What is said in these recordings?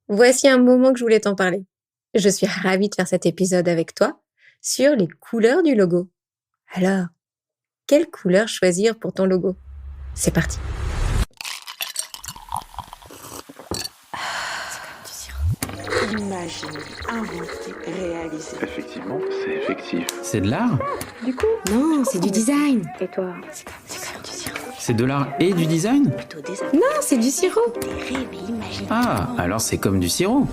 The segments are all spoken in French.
Voici un moment que je voulais t'en parler. Je suis ravie de faire cet épisode avec toi sur les couleurs du logo. Alors, quelle couleur choisir pour ton logo? C'est parti. Imaginer, inventer, réaliser. Effectivement, c'est effectif. C'est de l'art? Du coup, Non, c'est du design. et toi? C'est comme du sirop. C'est de l'art et du design? Plutôt des Non, c'est du sirop. des rêves et imaginer. Ah, alors c'est comme du sirop.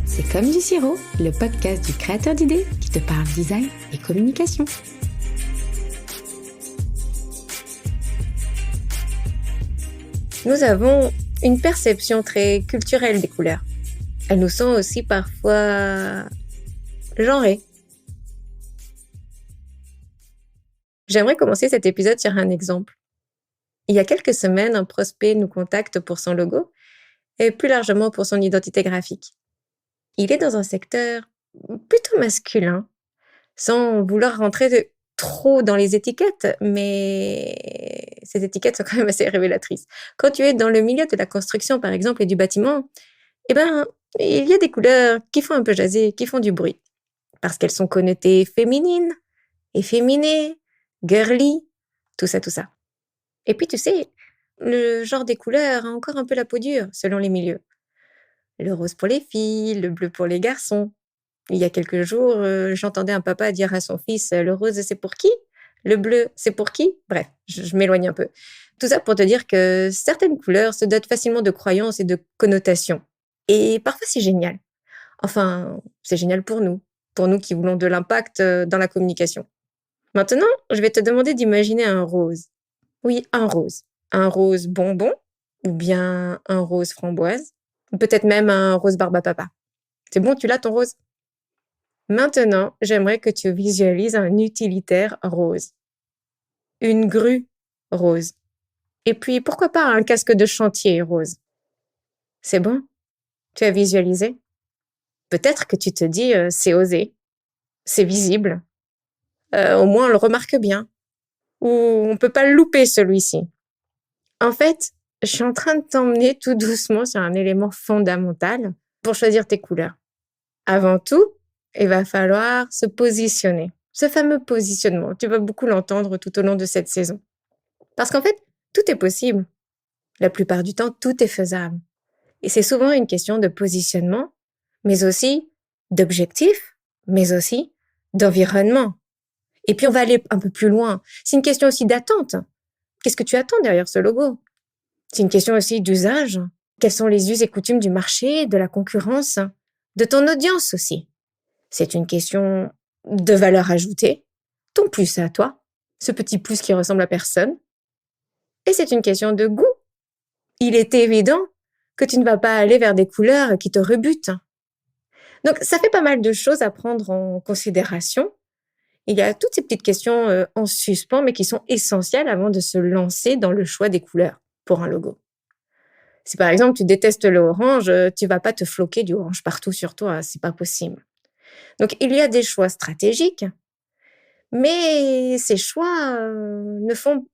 C'est comme du sirop, le podcast du créateur d'idées qui te parle design et communication. Nous avons une perception très culturelle des couleurs. Elles nous sont aussi parfois genrées. J'aimerais commencer cet épisode sur un exemple. Il y a quelques semaines, un prospect nous contacte pour son logo et plus largement pour son identité graphique. Il est dans un secteur plutôt masculin, sans vouloir rentrer trop dans les étiquettes, mais ces étiquettes sont quand même assez révélatrices. Quand tu es dans le milieu de la construction, par exemple, et du bâtiment, il y a des couleurs qui font un peu jaser, qui font du bruit, parce qu'elles sont connotées féminines, efféminées, girly, tout ça. Et puis, tu sais, le genre des couleurs a encore un peu la peau dure, selon les milieux. Le rose pour les filles, le bleu pour les garçons. Il y a quelques jours, j'entendais un papa dire à son fils « Le rose, c'est pour qui? Le bleu, c'est pour qui ?» Bref, je m'éloigne un peu. Tout ça pour te dire que certaines couleurs se dotent facilement de croyances et de connotations. Et parfois, c'est génial. Enfin, c'est génial pour nous qui voulons de l'impact dans la communication. Maintenant, je vais te demander d'imaginer un rose. Oui, un rose. Un rose bonbon, ou bien un rose framboise, ou peut-être même un rose barbe à papa. C'est bon, tu l'as ton rose? Maintenant, j'aimerais que tu visualises un utilitaire rose. Une grue rose. Et puis, pourquoi pas un casque de chantier rose? C'est bon? Tu as visualisé? Peut-être que tu te dis, c'est osé, c'est visible, au moins on le remarque bien, ou on peut pas le louper celui-ci. En fait, je suis en train de t'emmener tout doucement sur un élément fondamental pour choisir tes couleurs. Avant tout, il va falloir se positionner. Ce fameux positionnement, tu vas beaucoup l'entendre tout au long de cette saison. Parce qu'en fait, tout est possible. La plupart du temps, tout est faisable. Et c'est souvent une question de positionnement, mais aussi d'objectif, mais aussi d'environnement. Et puis, on va aller un peu plus loin. C'est une question aussi d'attente. Qu'est-ce que tu attends derrière ce logo? C'est une question aussi d'usage. Quels sont les us et coutumes du marché, de la concurrence, de ton audience aussi? C'est une question de valeur ajoutée, ton plus à toi, ce petit plus qui ressemble à personne. Et c'est une question de goût. Il est évident que tu ne vas pas aller vers des couleurs qui te rebutent. Donc, ça fait pas mal de choses à prendre en considération. Il y a toutes ces petites questions en suspens, mais qui sont essentielles avant de se lancer dans le choix des couleurs pour un logo. Si par exemple tu détestes le orange, tu vas pas te floquer du orange partout sur toi, c'est pas possible. Donc, il y a des choix stratégiques, mais ces choix ne font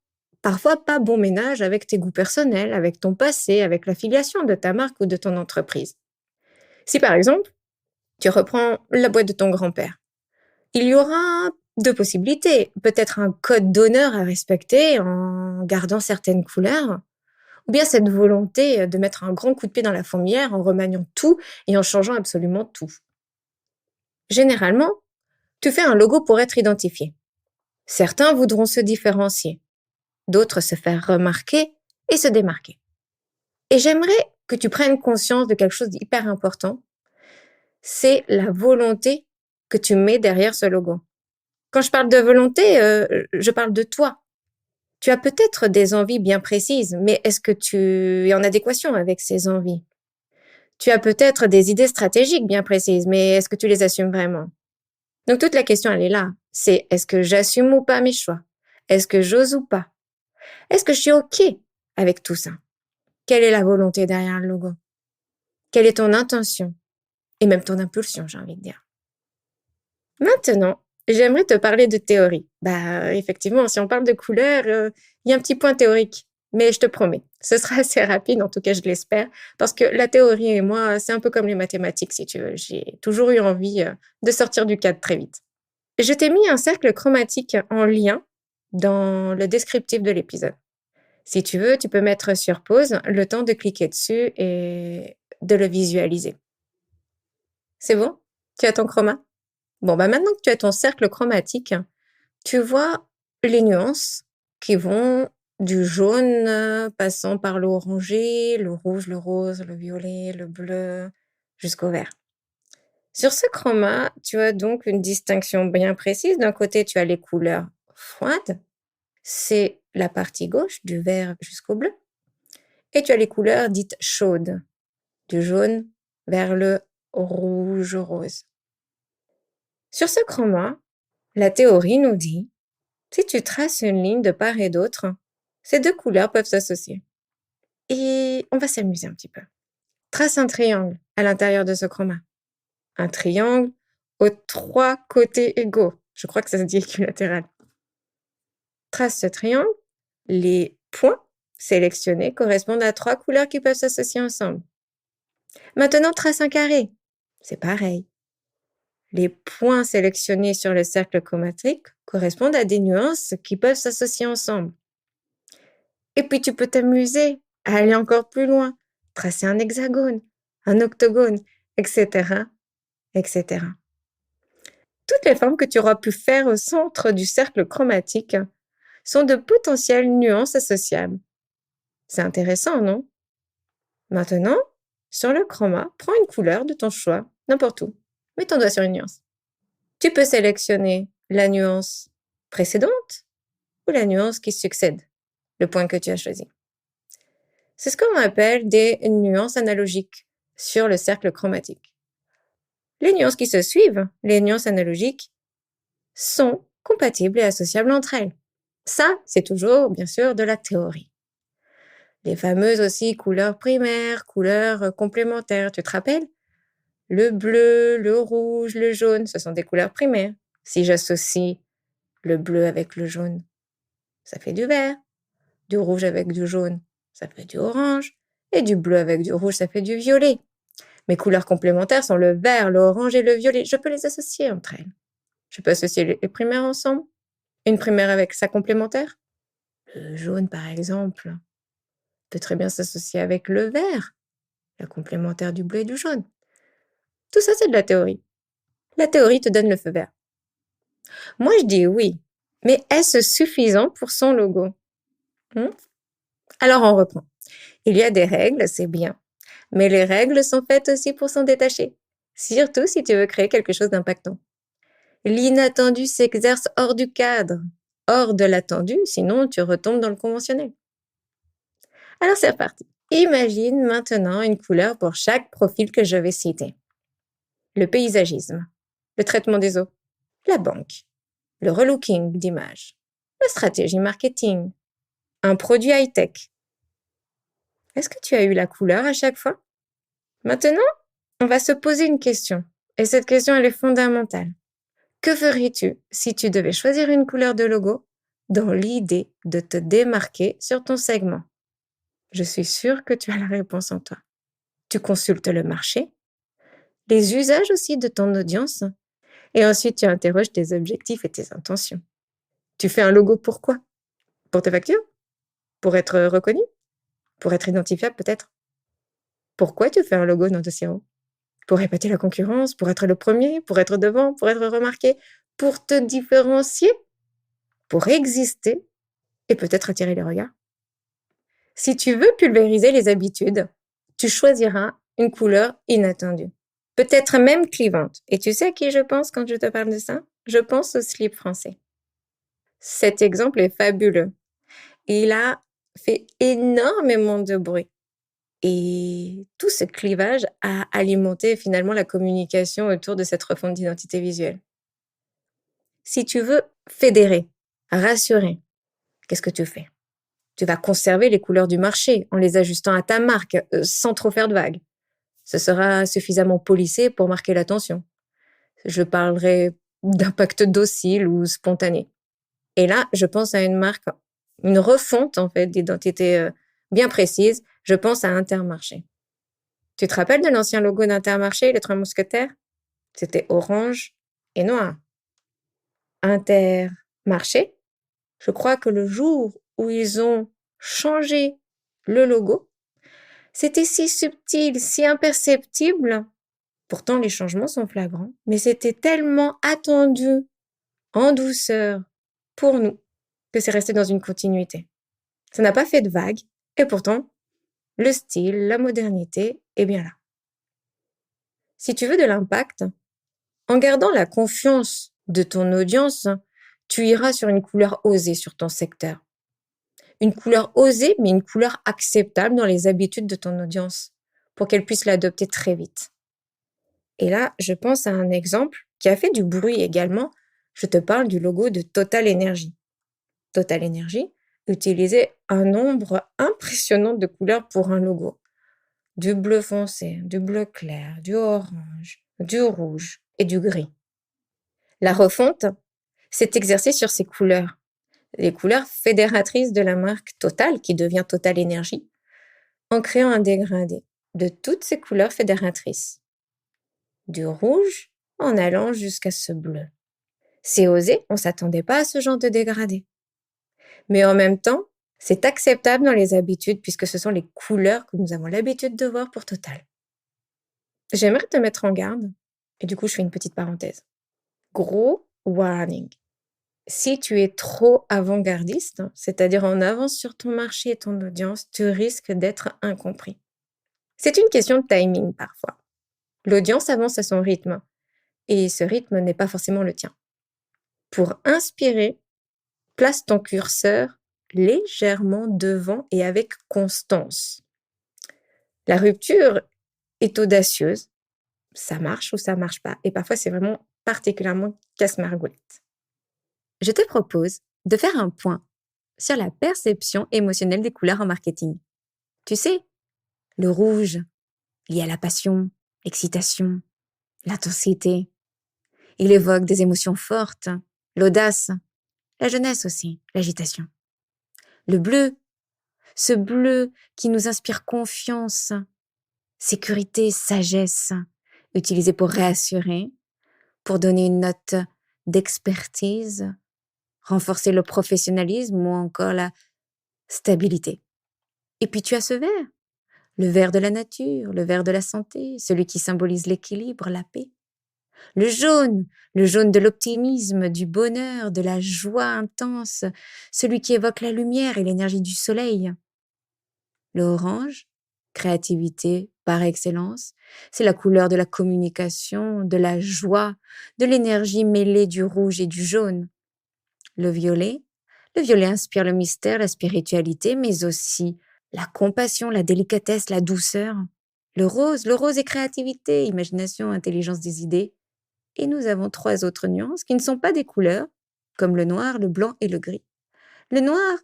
parfois pas bon ménage avec tes goûts personnels, avec ton passé, avec l'affiliation de ta marque ou de ton entreprise. Si par exemple, tu reprends la boîte de ton grand-père, il y aura deux possibilités. Peut-être un code d'honneur à respecter en gardant certaines couleurs, ou bien cette volonté de mettre un grand coup de pied dans la fourmilière en remaniant tout et en changeant absolument tout. Généralement, tu fais un logo pour être identifié. Certains voudront se différencier, d'autres se faire remarquer et se démarquer. Et j'aimerais que tu prennes conscience de quelque chose d'hyper important, c'est la volonté que tu mets derrière ce logo. Quand je parle de volonté, je parle de toi. Tu as peut-être des envies bien précises, mais est-ce que tu es en adéquation avec ces envies? Tu as peut-être des idées stratégiques bien précises, mais est-ce que tu les assumes vraiment? Donc toute la question, elle est là. C'est est-ce que j'assume ou pas mes choix? Est-ce que j'ose ou pas? Est-ce que je suis OK avec tout ça? Quelle est la volonté derrière le logo? Quelle est ton intention? Et même ton impulsion, j'ai envie de dire. Maintenant, j'aimerais te parler de théorie. Effectivement, si on parle de couleurs, il y a un petit point théorique. Mais je te promets, ce sera assez rapide, en tout cas je l'espère, parce que la théorie et moi, c'est un peu comme les mathématiques si tu veux. J'ai toujours eu envie de sortir du cadre très vite. Je t'ai mis un cercle chromatique en lien dans le descriptif de l'épisode. Si tu veux, tu peux mettre sur pause le temps de cliquer dessus et de le visualiser. C'est bon? Tu as ton chroma? Bon, maintenant que tu as ton cercle chromatique, tu vois les nuances qui vont du jaune passant par le orangé, le rouge, le rose, le violet, le bleu, jusqu'au vert. Sur ce chroma, tu as donc une distinction bien précise. D'un côté, tu as les couleurs froides, c'est la partie gauche, du vert jusqu'au bleu. Et tu as les couleurs dites chaudes, du jaune vers le rouge-rose. Sur ce chroma, la théorie nous dit, si tu traces une ligne de part et d'autre, ces deux couleurs peuvent s'associer. Et on va s'amuser un petit peu. Trace un triangle à l'intérieur de ce chroma. Un triangle aux 3 côtés égaux. Je crois que ça se dit équilatéral. Trace ce triangle. Les points sélectionnés correspondent à 3 couleurs qui peuvent s'associer ensemble. Maintenant, trace un carré. C'est pareil. Les points sélectionnés sur le cercle chromatique correspondent à des nuances qui peuvent s'associer ensemble. Et puis, tu peux t'amuser à aller encore plus loin, tracer un hexagone, un octogone, etc., etc. Toutes les formes que tu auras pu faire au centre du cercle chromatique sont de potentielles nuances associables. C'est intéressant, non? Maintenant, sur le chroma, prends une couleur de ton choix, n'importe où. Mets ton doigt sur une nuance. Tu peux sélectionner la nuance précédente ou la nuance qui succède, le point que tu as choisi. C'est ce qu'on appelle des nuances analogiques sur le cercle chromatique. Les nuances qui se suivent, les nuances analogiques, sont compatibles et associables entre elles. Ça, c'est toujours, bien sûr, de la théorie. Les fameuses aussi couleurs primaires, couleurs complémentaires, tu te rappelles? Le bleu, le rouge, le jaune, ce sont des couleurs primaires. Si j'associe le bleu avec le jaune, ça fait du vert. Du rouge avec du jaune, ça fait du orange. Et du bleu avec du rouge, ça fait du violet. Mes couleurs complémentaires sont le vert, l'orange et le violet. Je peux les associer entre elles. Je peux associer les primaires ensemble. Une primaire avec sa complémentaire. Le jaune, par exemple, peut très bien s'associer avec le vert, la complémentaire du bleu et du jaune. Tout ça, c'est de la théorie. La théorie te donne le feu vert. Moi, je dis oui, mais est-ce suffisant pour son logo? Alors, on reprend. Il y a des règles, c'est bien. Mais les règles sont faites aussi pour s'en détacher. Surtout si tu veux créer quelque chose d'impactant. L'inattendu s'exerce hors du cadre, hors de l'attendu, sinon tu retombes dans le conventionnel. Alors c'est reparti. Imagine maintenant une couleur pour chaque profil que je vais citer. Le paysagisme, le traitement des eaux, la banque, le relooking d'image, la stratégie marketing, un produit high-tech. Est-ce que tu as eu la couleur à chaque fois? Maintenant, on va se poser une question. Et cette question, elle est fondamentale. Que ferais-tu si tu devais choisir une couleur de logo dans l'idée de te démarquer sur ton segment? Je suis sûre que tu as la réponse en toi. Tu consultes le marché, les usages aussi de ton audience, et ensuite tu interroges tes objectifs et tes intentions. Tu fais un logo pour quoi? Pour tes factures? Pour être reconnu? Pour être identifiable peut-être? Pourquoi tu fais un logo dans ton sirop? Pour répéter la concurrence, pour être le premier, pour être devant, pour être remarqué, pour te différencier, pour exister et peut-être attirer les regards. Si tu veux pulvériser les habitudes, tu choisiras une couleur inattendue, peut-être même clivante. Et tu sais à qui je pense quand je te parle de ça? Je pense au slip français. Cet exemple est fabuleux. Il a fait énormément de bruit. Et tout ce clivage a alimenté finalement la communication autour de cette refonte d'identité visuelle. Si tu veux fédérer, rassurer, qu'est-ce que tu fais? Tu vas conserver les couleurs du marché en les ajustant à ta marque, sans trop faire de vagues. Ce sera suffisamment polissé pour marquer l'attention. Je parlerai d'impact docile ou spontané. Et là, je pense à une marque une refonte en fait d'identité bien précise. Je pense à Intermarché. Tu te rappelles de l'ancien logo d'Intermarché, les trois mousquetaires? C'était orange et noir. Intermarché, je crois que le jour où ils ont changé le logo, c'était si subtil, si imperceptible. Pourtant, les changements sont flagrants, mais c'était tellement attendu en douceur pour nous que c'est resté dans une continuité. Ça n'a pas fait de vague, et pourtant, le style, la modernité est bien là. Si tu veux de l'impact, en gardant la confiance de ton audience, tu iras sur une couleur osée sur ton secteur. Une couleur osée, mais une couleur acceptable dans les habitudes de ton audience, pour qu'elle puisse l'adopter très vite. Et là, je pense à un exemple qui a fait du bruit également. Je te parle du logo de Total Energy. Total Energy utilisait un nombre impressionnant de couleurs pour un logo. Du bleu foncé, du bleu clair, du orange, du rouge et du gris. La refonte s'est exercée sur ces couleurs, les couleurs fédératrices de la marque Total, qui devient Total Energy, en créant un dégradé de toutes ces couleurs fédératrices. Du rouge en allant jusqu'à ce bleu. C'est osé, on ne s'attendait pas à ce genre de dégradé. Mais en même temps, c'est acceptable dans les habitudes puisque ce sont les couleurs que nous avons l'habitude de voir pour Total. J'aimerais te mettre en garde, et du coup je fais une petite parenthèse. Gros warning. Si tu es trop avant-gardiste, c'est-à-dire en avance sur ton marché et ton audience, tu risques d'être incompris. C'est une question de timing parfois. L'audience avance à son rythme, et ce rythme n'est pas forcément le tien. Pour inspirer, place ton curseur légèrement devant et avec constance. La rupture est audacieuse, ça marche ou ça marche pas, et parfois c'est vraiment particulièrement casse-margoulette. Je te propose de faire un point sur la perception émotionnelle des couleurs en marketing. Tu sais, le rouge, lié à la passion, l'excitation, l'intensité. Il évoque des émotions fortes, l'audace, la jeunesse aussi, l'agitation. Le bleu, ce bleu qui nous inspire confiance, sécurité, sagesse, utilisé pour réassurer, pour donner une note d'expertise, renforcer le professionnalisme ou encore la stabilité. Et puis tu as ce vert, le vert de la nature, le vert de la santé, celui qui symbolise l'équilibre, la paix. Le jaune de l'optimisme, du bonheur, de la joie intense, celui qui évoque la lumière et l'énergie du soleil. Le orange, créativité par excellence, c'est la couleur de la communication, de la joie, de l'énergie mêlée du rouge et du jaune. Le violet inspire le mystère, la spiritualité, mais aussi la compassion, la délicatesse, la douceur. Le rose est créativité, imagination, intelligence des idées. Et nous avons 3 autres nuances qui ne sont pas des couleurs, comme le noir, le blanc et le gris. Le noir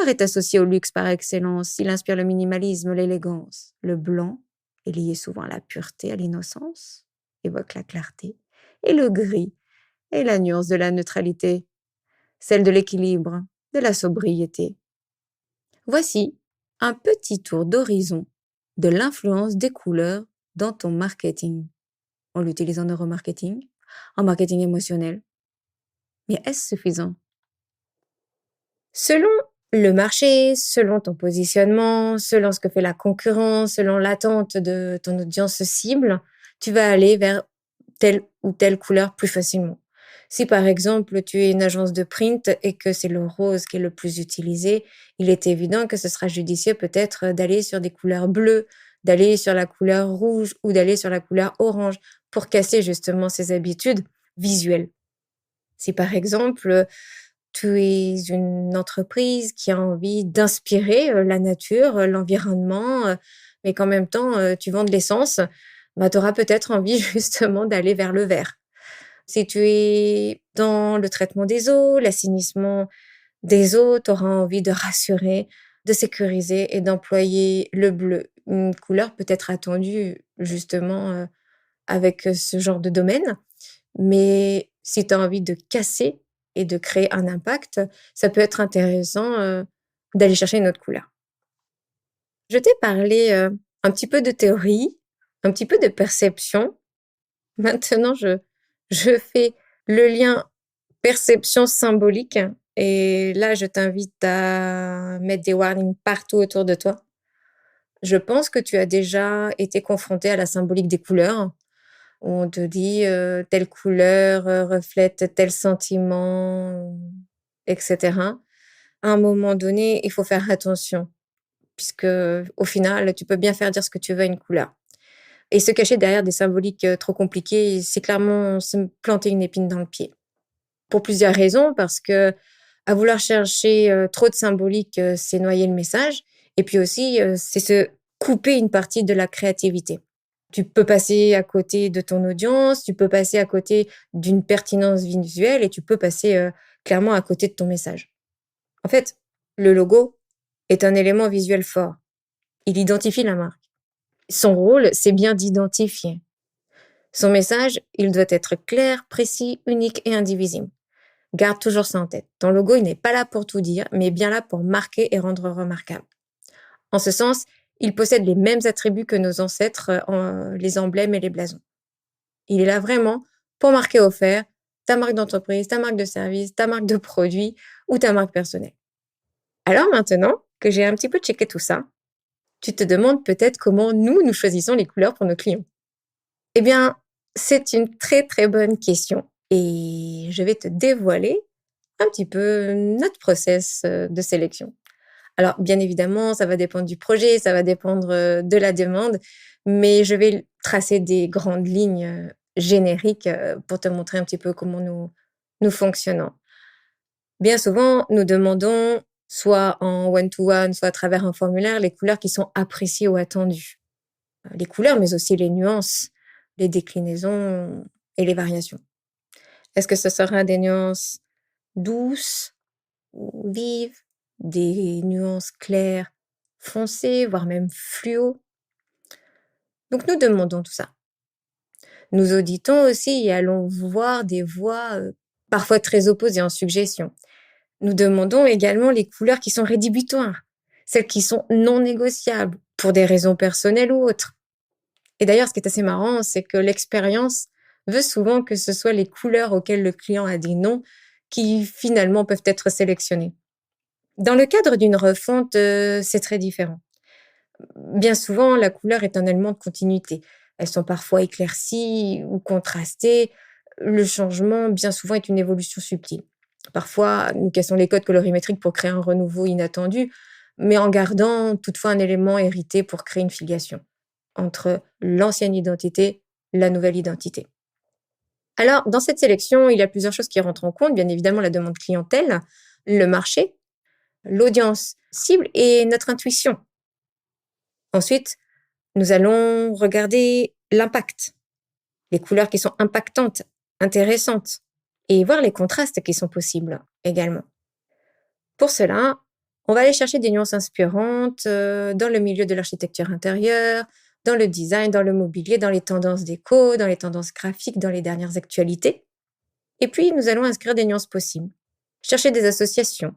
est associé au luxe par excellence, il inspire le minimalisme, l'élégance. Le blanc est lié souvent à la pureté, à l'innocence, évoque la clarté. Et le gris est la nuance de la neutralité, celle de l'équilibre, de la sobriété. Voici un petit tour d'horizon de l'influence des couleurs dans ton marketing. On l'utilise en neuromarketing, en marketing émotionnel. Mais est-ce suffisant? Selon le marché, selon ton positionnement, selon ce que fait la concurrence, selon l'attente de ton audience cible, tu vas aller vers telle ou telle couleur plus facilement. Si par exemple tu es une agence de print et que c'est le rose qui est le plus utilisé, il est évident que ce sera judicieux peut-être d'aller sur des couleurs bleues, d'aller sur la couleur rouge ou d'aller sur la couleur orange pour casser justement ces habitudes visuelles. Si par exemple tu es une entreprise qui a envie d'inspirer la nature, l'environnement, mais qu'en même temps tu vends de l'essence, tu auras peut-être envie justement d'aller vers le vert. Si tu es dans le traitement des eaux, l'assainissement des eaux, tu auras envie de rassurer, de sécuriser et d'employer le bleu. Une couleur peut-être attendue justement avec ce genre de domaine. Mais si tu as envie de casser et de créer un impact, ça peut être intéressant d'aller chercher une autre couleur. Je t'ai parlé un petit peu de théorie, un petit peu de perception. Maintenant, je fais le lien perception symbolique et là, je t'invite à mettre des warnings partout autour de toi. Je pense que tu as déjà été confronté à la symbolique des couleurs. On te dit telle couleur reflète tel sentiment, etc. À un moment donné, il faut faire attention, puisque au final, tu peux bien faire dire ce que tu veux à une couleur. Et se cacher derrière des symboliques trop compliquées, c'est clairement se planter une épine dans le pied. Pour plusieurs raisons, parce que à vouloir chercher trop de symbolique, c'est noyer le message. Et puis aussi, c'est se couper une partie de la créativité. Tu peux passer à côté de ton audience, tu peux passer à côté d'une pertinence visuelle et tu peux passer clairement à côté de ton message. En fait, le logo est un élément visuel fort. Il identifie la marque. Son rôle, c'est bien d'identifier. Son message, il doit être clair, précis, unique et indivisible. Garde toujours ça en tête. Ton logo, il n'est pas là pour tout dire, mais bien là pour marquer et rendre remarquable. En ce sens, il possède les mêmes attributs que nos ancêtres, les emblèmes et les blasons. Il est là vraiment pour marquer au fer ta marque d'entreprise, ta marque de service, ta marque de produit ou ta marque personnelle. Alors maintenant que j'ai un petit peu checké tout ça, tu te demandes peut-être comment nous choisissons les couleurs pour nos clients. Eh bien, c'est une très très bonne question et je vais te dévoiler un petit peu notre process de sélection. Alors, bien évidemment, ça va dépendre du projet, ça va dépendre de la demande, mais je vais tracer des grandes lignes génériques pour te montrer un petit peu comment nous fonctionnons. Bien souvent, nous demandons, soit en one-to-one, soit à travers un formulaire, les couleurs qui sont appréciées ou attendues. Les couleurs, mais aussi les nuances, les déclinaisons et les variations. Est-ce que ce sera des nuances douces ou vives, des nuances claires, foncées, voire même fluo? Donc nous demandons tout ça. Nous auditons aussi et allons voir des voix parfois très opposées en suggestion. Nous demandons également les couleurs qui sont rédhibitoires, celles qui sont non négociables pour des raisons personnelles ou autres. Et d'ailleurs, ce qui est assez marrant, c'est que l'expérience veut souvent que ce soit les couleurs auxquelles le client a dit non qui finalement peuvent être sélectionnées. Dans le cadre d'une refonte, c'est très différent. Bien souvent, la couleur est un élément de continuité. Elles sont parfois éclaircies ou contrastées. Le changement, bien souvent, est une évolution subtile. Parfois, nous cassons les codes colorimétriques pour créer un renouveau inattendu, mais en gardant toutefois un élément hérité pour créer une filiation entre l'ancienne identité, la nouvelle identité. Alors, dans cette sélection, il y a plusieurs choses qui rentrent en compte. Bien évidemment, la demande clientèle, le marché, l'audience cible et notre intuition. Ensuite, nous allons regarder l'impact, les couleurs qui sont impactantes, intéressantes, et voir les contrastes qui sont possibles également. Pour cela, on va aller chercher des nuances inspirantes dans le milieu de l'architecture intérieure, dans le design, dans le mobilier, dans les tendances déco, dans les tendances graphiques, dans les dernières actualités. Et puis, nous allons inscrire des nuances possibles, chercher des associations.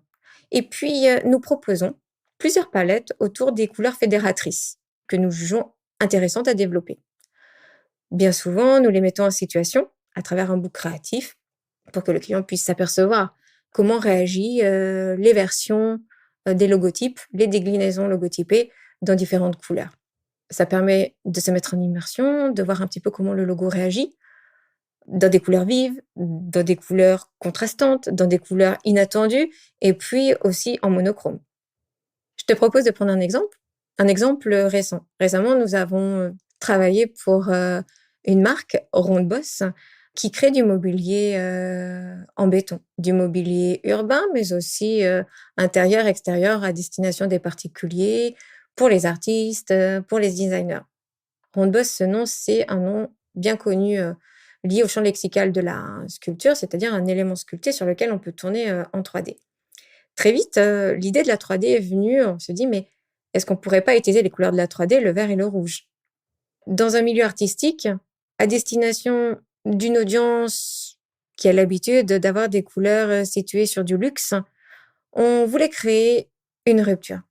Et puis, nous proposons plusieurs palettes autour des couleurs fédératrices que nous jugeons intéressantes à développer. Bien souvent, nous les mettons en situation à travers un book créatif pour que le client puisse s'apercevoir comment réagissent les versions des logotypes, les déclinaisons logotypées dans différentes couleurs. Ça permet de se mettre en immersion, de voir un petit peu comment le logo réagit dans des couleurs vives, dans des couleurs contrastantes, dans des couleurs inattendues et puis aussi en monochrome. Je te propose de prendre un exemple récent. Récemment, nous avons travaillé pour une marque, Rondeboss, qui crée du mobilier en béton, du mobilier urbain, mais aussi intérieur, extérieur, à destination des particuliers, pour les artistes, pour les designers. Rondeboss, ce nom, c'est un nom bien connu lié au champ lexical de la sculpture, c'est-à-dire un élément sculpté sur lequel on peut tourner en 3D. Très vite, l'idée de la 3D est venue, on se dit, mais est-ce qu'on pourrait pas utiliser les couleurs de la 3D, le vert et le rouge? Dans un milieu artistique, à destination d'une audience qui a l'habitude d'avoir des couleurs situées sur du luxe, on voulait créer une rupture,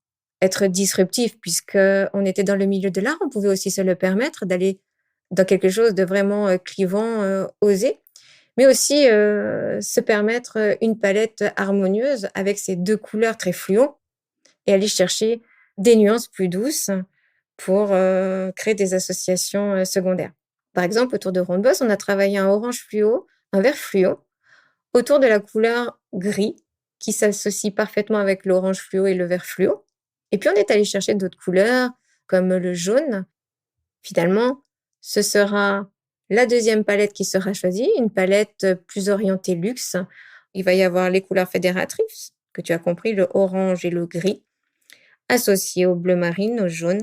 être disruptif, puisqu'on était dans le milieu de l'art, on pouvait aussi se le permettre d'aller dans quelque chose de vraiment clivant, osé, mais aussi se permettre une palette harmonieuse avec ces deux couleurs très fluo et aller chercher des nuances plus douces pour créer des associations secondaires. Par exemple, autour de Rondeboss, on a travaillé un orange fluo, un vert fluo, autour de la couleur gris, qui s'associe parfaitement avec l'orange fluo et le vert fluo. Et puis, on est allé chercher d'autres couleurs, comme le jaune. Finalement, ce sera la deuxième palette qui sera choisie, une palette plus orientée luxe. Il va y avoir les couleurs fédératrices, que tu as compris, le orange et le gris, associés au bleu marine, au jaune,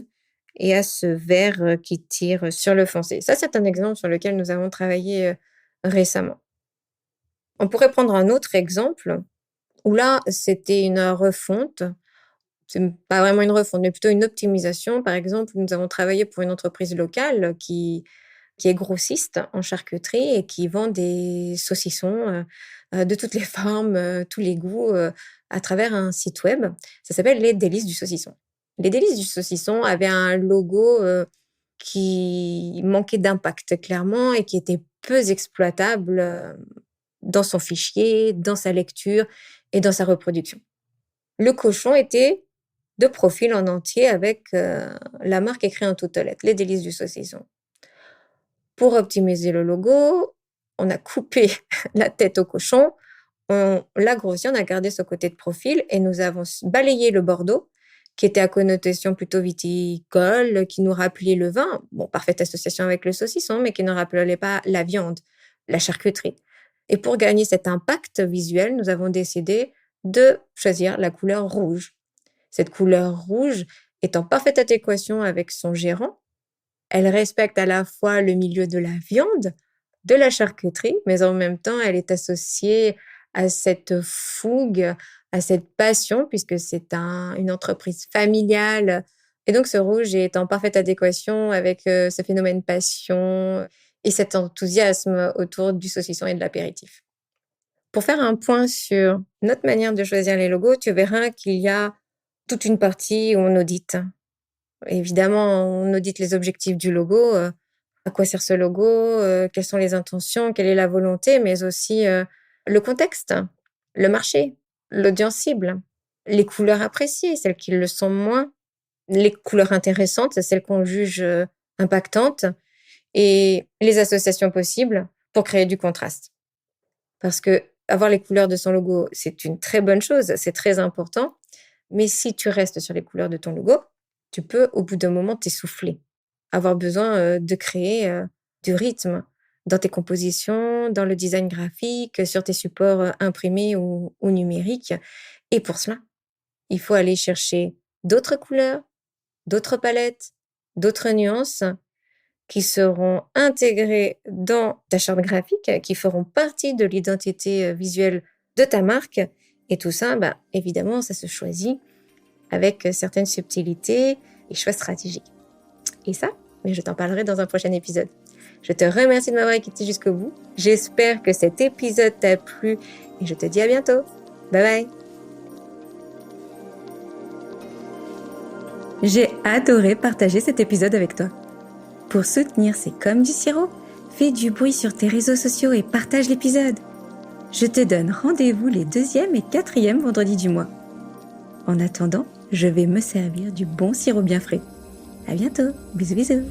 et à ce vert qui tire sur le foncé. Ça, c'est un exemple sur lequel nous avons travaillé récemment. On pourrait prendre un autre exemple où là, c'était une refonte. C'est pas vraiment une refonte, mais plutôt une optimisation. Par exemple, nous avons travaillé pour une entreprise locale qui est grossiste en charcuterie et qui vend des saucissons de toutes les formes, tous les goûts, à travers un site web. Ça s'appelle Les Délices du Saucisson. Les Délices du Saucisson avaient un logo qui manquait d'impact, clairement, et qui était peu exploitable dans son fichier, dans sa lecture et dans sa reproduction. Le cochon était de profil en entier avec la marque écrite en toutes lettres, Les Délices du Saucisson. Pour optimiser le logo, on a coupé la tête au cochon, on l'a grossi, on a gardé ce côté de profil et nous avons balayé le bordeaux, qui était à connotation plutôt viticole, qui nous rappelait le vin. Bon, parfaite association avec le saucisson, mais qui ne rappelait pas la viande, la charcuterie. Et pour gagner cet impact visuel, nous avons décidé de choisir la couleur rouge. Cette couleur rouge est en parfaite adéquation avec son gérant. Elle respecte à la fois le milieu de la viande, de la charcuterie, mais en même temps, elle est associée à cette fougue, à cette passion, puisque c'est une entreprise familiale. Et donc, ce rouge est en parfaite adéquation avec ce phénomène passion et cet enthousiasme autour du saucisson et de l'apéritif. Pour faire un point sur notre manière de choisir les logos, tu verras qu'il y a toute une partie où on audite. Évidemment, on audite les objectifs du logo, à quoi sert ce logo, quelles sont les intentions, quelle est la volonté, mais aussi le contexte, le marché, l'audience cible, les couleurs appréciées, celles qui le sont moins, les couleurs intéressantes, celles qu'on juge impactantes, et les associations possibles pour créer du contraste. Parce que avoir les couleurs de son logo, c'est une très bonne chose, c'est très important, mais si tu restes sur les couleurs de ton logo, tu peux, au bout d'un moment, t'essouffler, avoir besoin de créer du rythme dans tes compositions, dans le design graphique, sur tes supports imprimés ou numériques. Et pour cela, il faut aller chercher d'autres couleurs, d'autres palettes, d'autres nuances qui seront intégrées dans ta charte graphique, qui feront partie de l'identité visuelle de ta marque. Et tout ça, évidemment, ça se choisit avec certaines subtilités et choix stratégiques. Et ça, mais je t'en parlerai dans un prochain épisode. Je te remercie de m'avoir écouté jusqu'au bout. J'espère que cet épisode t'a plu et je te dis à bientôt. Bye bye. J'ai adoré partager cet épisode avec toi. Pour soutenir C'est comme du sirop, fais du bruit sur tes réseaux sociaux et partage l'épisode. Je te donne rendez-vous les 2e et 4e vendredis du mois. En attendant, je vais me servir du bon sirop bien frais. À bientôt. Bisous bisous.